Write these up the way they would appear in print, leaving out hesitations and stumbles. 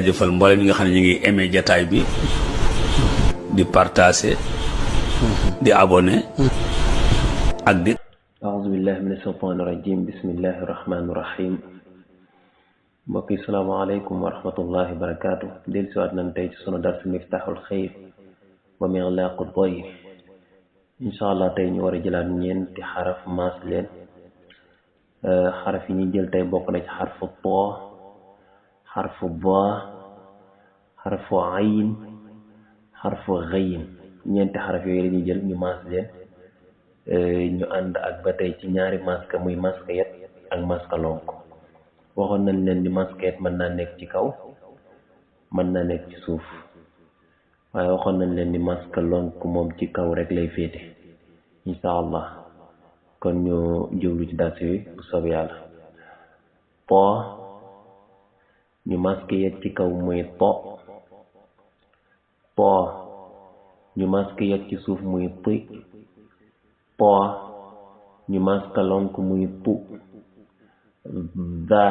jëfal mboolem ñi nga xam ne ñu ngi aimé jataay bi di partager di abonné ak di a'uuzu billahi mina shaytaani rajiim bismillahi rahmaani rahiim mbokk yi salaamaaleykum wa rahmatullahi wa barakaatu del siwaat nañ tey ci sunu dars miftaaxul xayr wa miglaaqu dayf incha allah tey ñu war a jëlaat ñeenti xaraf maas leen xaraf yi ñuy jël tey bokk na ci xarfu too xarfu baa xarfu ayin xarfu xayin ñeenti xaraf yooyu la ñuy jël ñu maas leen ñu ànd ak ba tey ci ñaari maska muy maska yet ak maska lonk waxoon nañ leen ni maska yet mën naa nekk ci kaw mën naa nekk ci suuf waaye waxoon nañ leen ni maska lonk moom ci kaw rek lay féete insha allah kon ñu jëwlu ci dars yi bu soobee yàlla po ñu maska yet ci kaw muy to po ñu maska yet ci suuf muy ti po ñu maska lonk muy pu da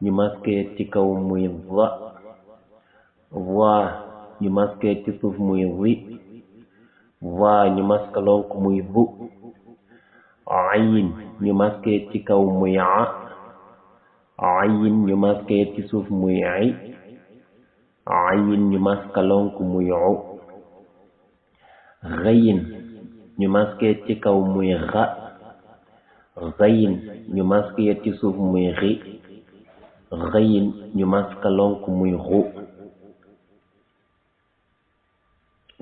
ñu maska yet ci kaw muy va va ñu maska yet ci suuf muy ri va ñu maska lonk muy vu ayin ñu maska yet ci kaw muy a ayin ñu maska yet ci suuf muy ay ayin ñu maska lonk muy u xayin ñu maska yet ci kaw muy xa xayin ñu maska yet ci suuf muy xi xayin ñu maska lonk muy xu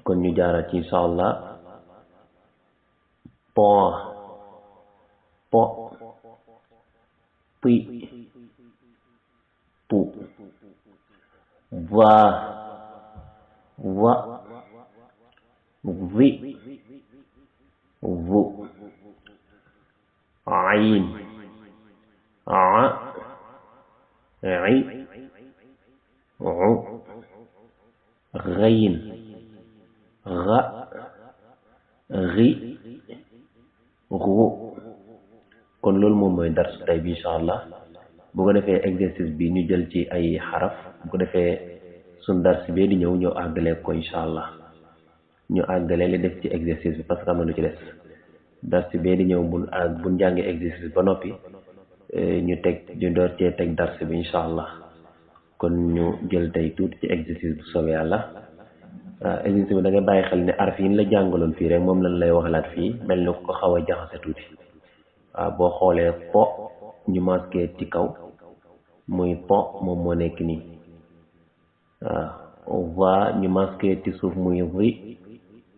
kon ñu jaaraat ci insha allah po po pi pu va va vi vu ayin a i u xayin xa xi xu kon loolu moom mooy dars tey bi incha allah bu ko defee exercice bi ñu jël ci ay xaraf bu ko defee suñ dars bee di ñëw ñëw àggale ko incha allah ñu àggale li def ci exercice bi parce que am na lu ci des dars bee di ñëw bu njàngee exercice ba noppi ñu door cee teg dars bi incha allah kon ñu jël tey tuuti ci exercice bu soobee yàlla waaw exercice bi da ngay bàyyi xel ne araf yi ñu la jàngaloon fii rek moom lañ lay waxalaat fii mel ni ko xaw a jaxase tuuti waaw boo xoolee po ñu maske ci kaw muy po moom moo nekk nii waaw va ñu maske ci suuf muy ri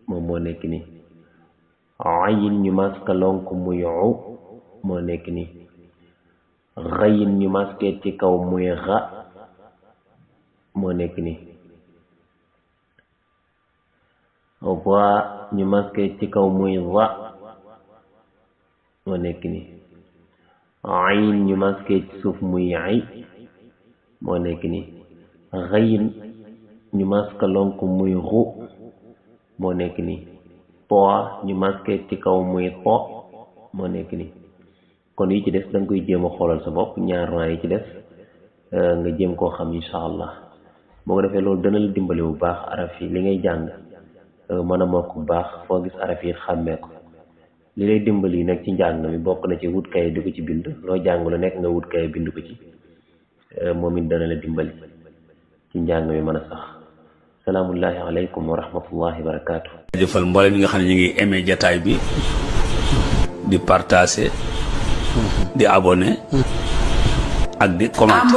moom moo nekk nii ayin ñu maska lonk muy u moo nekk nii xayin ñu maske ci kaw muy xa moo nekk nii va ñu maske ci kaw muy va moo nekk nii ayin ñu maske ci suuf muy ay moo nekk nii xayin ñu maska lonk muy xu moo nekk nii po ñu maske ci kaw muy po moo nekk nii kon yi ci des da nga koy jéem a xoolal sa bopp ñaar raa yi ci des nga jéem koo xam insha allah boo ko defee loolu dana la dimbali bu baax araf yi li ngay jàng mën a mokk bu baax foo gis araf yi xàmmee ko li lay dimbali nag ci njàng mi bokk na ci wut kay di ko ci bind loo jàng lu nekk nga wut kay bind ko ci moom it dana la dimbali ci njàng mi mën a sax salaamullahi aleykum wa rahmatullahi wa barakaatu. jëfal mboolem ñi nga xam ne ñu ngi aimé jataay bi di partager di abonné ak di commenter